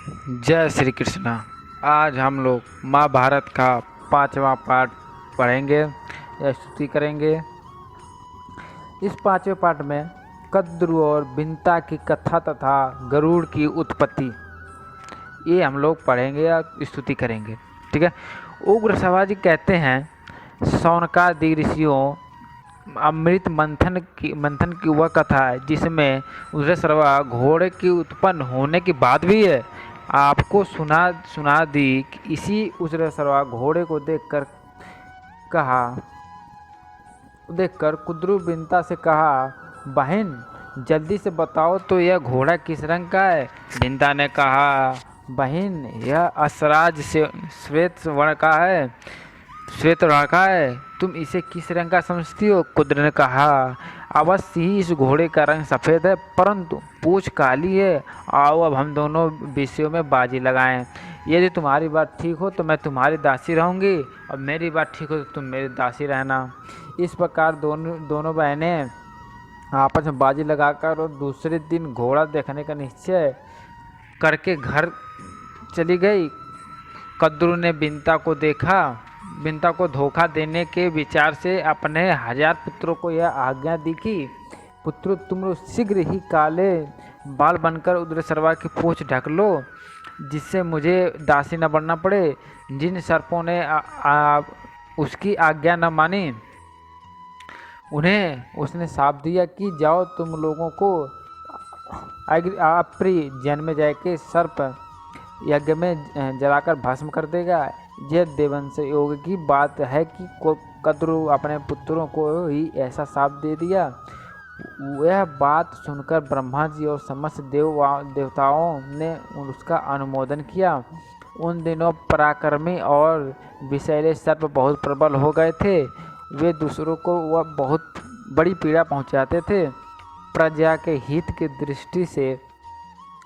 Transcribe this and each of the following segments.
जय श्री कृष्णा। आज हम लोग महाभारत का 5वां पार्ट पढ़ेंगे या स्तुति करेंगे। इस 5वें पार्ट में कद्रु और बिंता की कथा तथा गरुड़ की उत्पत्ति ये हम लोग पढ़ेंगे या स्तुति करेंगे। ठीक है। उग्र सवाजी कहते हैं, शौनकादि ऋषियों अमृत मंथन की वह कथा है जिसमें उसे सर्वा घोड़े की उत्पन्न होने की बात भी है। आपको सुना दी कि इसी उजरे सरवा घोड़े को देखकर कुद्रु बिंता से कहा, बहन जल्दी से बताओ तो यह घोड़ा किस रंग का है। बिंता ने कहा, बहन यह असराज से श्वेत वर्ण का है। तुम इसे किस रंग का समझती हो। कुद्र ने कहा, अवश्य ही इस घोड़े का रंग सफ़ेद है, परंतु पूंछ काली है। आओ अब हम दोनों विषयों में बाजी लगाएं। यदि तुम्हारी बात ठीक हो तो मैं तुम्हारी दासी रहूंगी और मेरी बात ठीक हो तो तुम मेरी दासी रहना। इस प्रकार दोनों बहनें आपस में बाजी लगाकर और दूसरे दिन घोड़ा देखने का निश्चय करके घर चली गई। कद्रु ने बिंता को धोखा देने के विचार से अपने 1000 पुत्रों को यह आज्ञा दी कि पुत्रों तुम शीघ्र ही काले बाल बनकर उग्रसर्वा की पूंछ ढक लो, जिससे मुझे दासी न बनना पड़े। जिन सर्पों ने उसकी आज्ञा न मानी उन्हें उसने शाप दिया कि जाओ तुम लोगों को अप्रिय जन्म जाके सर्प यज्ञ में जलाकर भस्म कर देगा। यह देवंश योग की बात है कि कद्रु अपने पुत्रों को ही ऐसा शाप दे दिया। यह बात सुनकर ब्रह्मा जी और समस्त देवताओं ने उसका अनुमोदन किया। उन दिनों पराक्रमी और विषैले सर्प बहुत प्रबल हो गए थे। वे दूसरों को वह बहुत बड़ी पीड़ा पहुंचाते थे। प्रजा के हित की दृष्टि से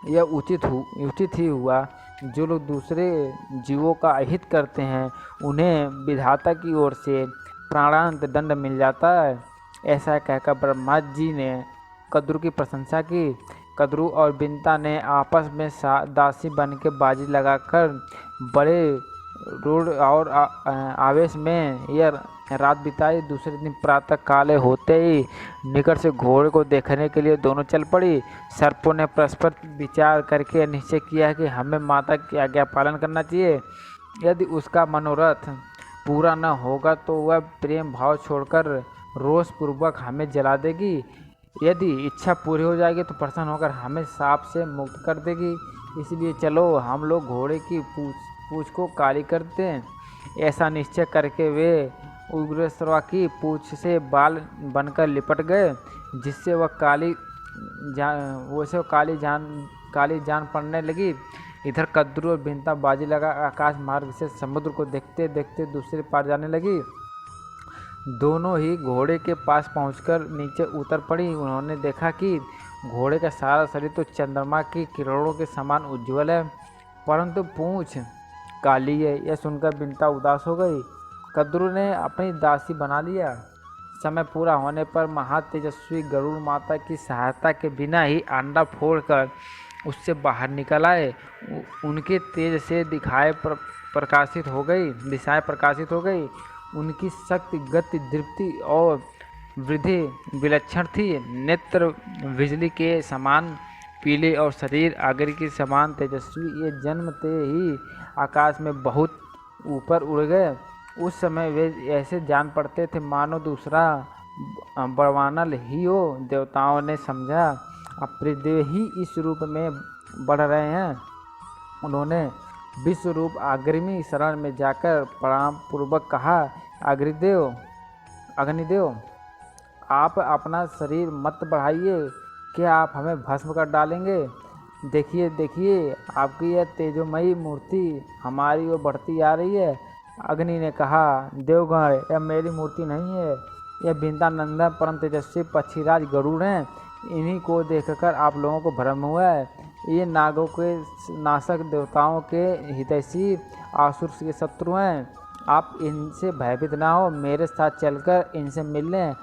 यह उचित ही हुआ। जो लोग दूसरे जीवों का अहित करते हैं उन्हें विधाता की ओर से प्राणांत दंड मिल जाता है। ऐसा कहकर ब्रह्मा जी ने कद्रु की प्रशंसा की। कद्रु और बिंता ने आपस में दासी बन के बाजी लगाकर बड़े रूढ़ और आवेश में यह रात बिताई। दूसरे दिन प्रातः काले होते ही निकट से घोड़े को देखने के लिए दोनों चल पड़ी। सर्पों ने परस्पर विचार करके निश्चय किया कि हमें माता की आज्ञा पालन करना चाहिए। यदि उसका मनोरथ पूरा न होगा तो वह प्रेम भाव छोड़कर रोष पूर्वक हमें जला देगी। यदि इच्छा पूरी हो जाएगी तो प्रसन्न होकर हमें शाप से मुक्त कर देगी। इसलिए चलो हम लोग घोड़े की पूँछ को काली करते हैं। ऐसा निश्चय करके वे उग्रसर्वा की पूँछ से बाल बनकर लिपट गए, जिससे वह काली जान पड़ने लगी। इधर कद्रु और बिंता बाजी लगा आकाश मार्ग से समुद्र को देखते देखते दूसरे पार जाने लगी। दोनों ही घोड़े के पास पहुंचकर नीचे उतर पड़ी। उन्होंने देखा कि घोड़े का सारा शरीर तो चंद्रमा की किरणों के समान उज्ज्वल है, परंतु पूँछ काली है। यह सुनकर बिंता उदास हो गई। कद्रु ने अपनी दासी बना लिया। समय पूरा होने पर महातेजस्वी गरुड़ माता की सहायता के बिना ही अंडा फोड़कर उससे बाहर निकल आए। उनके तेज से दिशाएं प्रकाशित हो गई। उनकी शक्ति, गति, दीप्ति और वृद्धि विलक्षण थी। नेत्र बिजली के समान पीले और शरीर अग्नि के समान तेजस्वी। ये जन्मते ही आकाश में बहुत ऊपर उड़ गए। उस समय वे ऐसे जान पड़ते थे मानो दूसरा बड़वानल ही हो। देवताओं ने समझा अप्रिदेव ही इस रूप में बढ़ रहे हैं। उन्होंने विश्व रूप अग्नि शरण में जाकर प्रणाम पूर्वक कहा, अग्निदेव आप अपना शरीर मत बढ़ाइए। क्या आप हमें भस्म कर डालेंगे। देखिए आपकी यह तेजोमयी मूर्ति हमारी ओर बढ़ती आ रही है। अग्नि ने कहा, देवगण यह मेरी मूर्ति नहीं है, यह बिंता नंदन परम तेजस्वी पक्षीराज गरुड़ हैं। इन्हीं को देखकर आप लोगों को भ्रम हुआ है। ये नागों के नाशक, देवताओं के हितैषी, आसुर के शत्रु हैं। आप इनसे भयभीत ना हो, मेरे साथ चलकर इनसे मिल लें।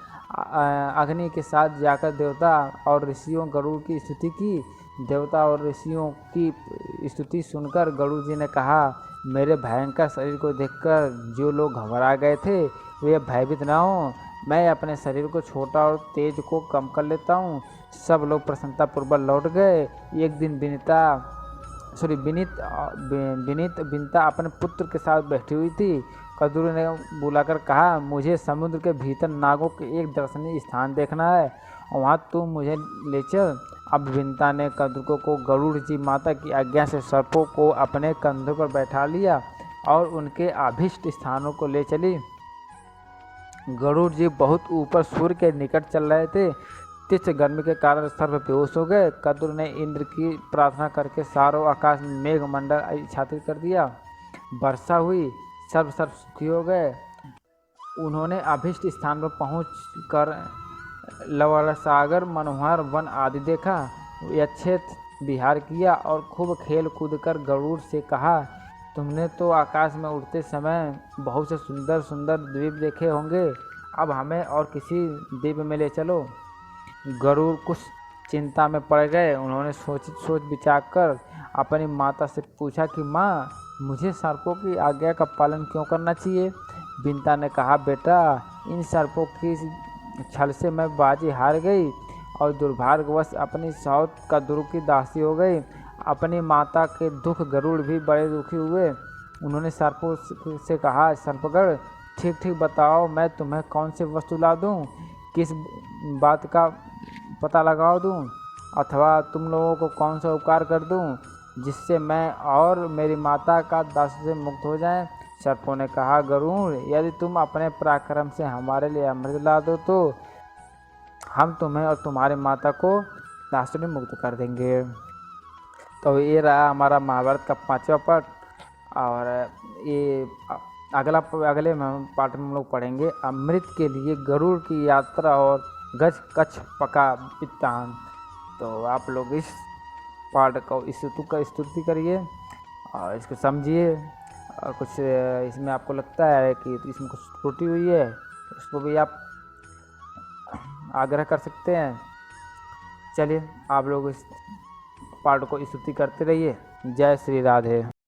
अग्नि के साथ जाकर देवता और ऋषियों गरुड़ की स्तुति की। देवता और ऋषियों की स्तुति सुनकर गरुड़ जी ने कहा, मेरे भयंकर शरीर को देखकर जो लोग घबरा गए थे वे भयभीत न हों। मैं अपने शरीर को छोटा और तेज को कम कर लेता हूँ। सब लोग प्रसन्नतापूर्वक लौट गए। एक दिन बिनीता अपने पुत्र के साथ बैठी हुई थी। कद्रू ने बुलाकर कहा, मुझे समुद्र के भीतर नागों के एक दर्शनीय स्थान देखना है, वहाँ तुम मुझे ले चल। अब बिनीता ने कद्रू को गरुड़ जी माता की आज्ञा से सर्पों को अपने कंधों पर बैठा लिया और उनके अभीष्ट स्थानों को ले चली। गरुड़ जी बहुत ऊपर सूर्य के निकट चल रहे थे। तीव्र गर्मी के कारण सर्प बेहोश हो गए। कद्रू ने इंद्र की प्रार्थना करके सारों आकाश में मेघमंडल आच्छादित कर दिया। वर्षा हुई, सर्प सुखी हो गए। उन्होंने अभीष्ट स्थान पर पहुंचकर लवण सागर, मनोहर वन आदि देखा। यथेच्छ विहार किया और खूब खेल कूद कर गरुड़ से कहा, तुमने तो आकाश में उड़ते समय बहुत से सुंदर सुंदर द्वीप देखे होंगे, अब हमें और किसी द्वीप में ले चलो। गरुड़ कुछ चिंता में पड़ गए। उन्होंने सोच विचार कर अपनी माता से पूछा कि माँ, मुझे सर्पों की आज्ञा का पालन क्यों करना चाहिए? बिनीता ने कहा, बेटा, इन सर्पों की छल से मैं बाजी हार गई और दुर्भाग्यवश अपनी सौत कद्रू की दासी हो गई। अपनी माता के दुख गरुड़ भी बड़े दुखी हुए। उन्होंने सर्पों से कहा, सर्पगण, ठीक ठीक बताओ, मैं तुम्हें कौन सी वस्तु ला दूं, किस बात का पता लगा दूं, अथवा तुम लोगों को कौन सा उपकार कर दूं जिससे मैं और मेरी माता का दास से मुक्त हो जाएं। सर्पों ने कहा, गरुड़, यदि तुम अपने पराक्रम से हमारे लिए अमृत ला दो तो हम तुम्हें और तुम्हारी माता को दास में मुक्त कर देंगे। तो ये रहा हमारा महाभारत का 5वां पार्ट। और ये अगले पार्ट में हम लोग पढ़ेंगे अमृत के लिए गरुड़ की यात्रा और गज कच्छ पका वृत्तांत। तो आप लोग इस पार्ट को इस ऋतु का स्तुति करिए और इसको समझिए। और कुछ इसमें आपको लगता है कि इसमें कुछ त्रुटि हुई है, उसको भी आप आग्रह कर सकते हैं। चलिए, आप लोग इस पार्ट को स्तुति करते रहिए। जय श्री राधे।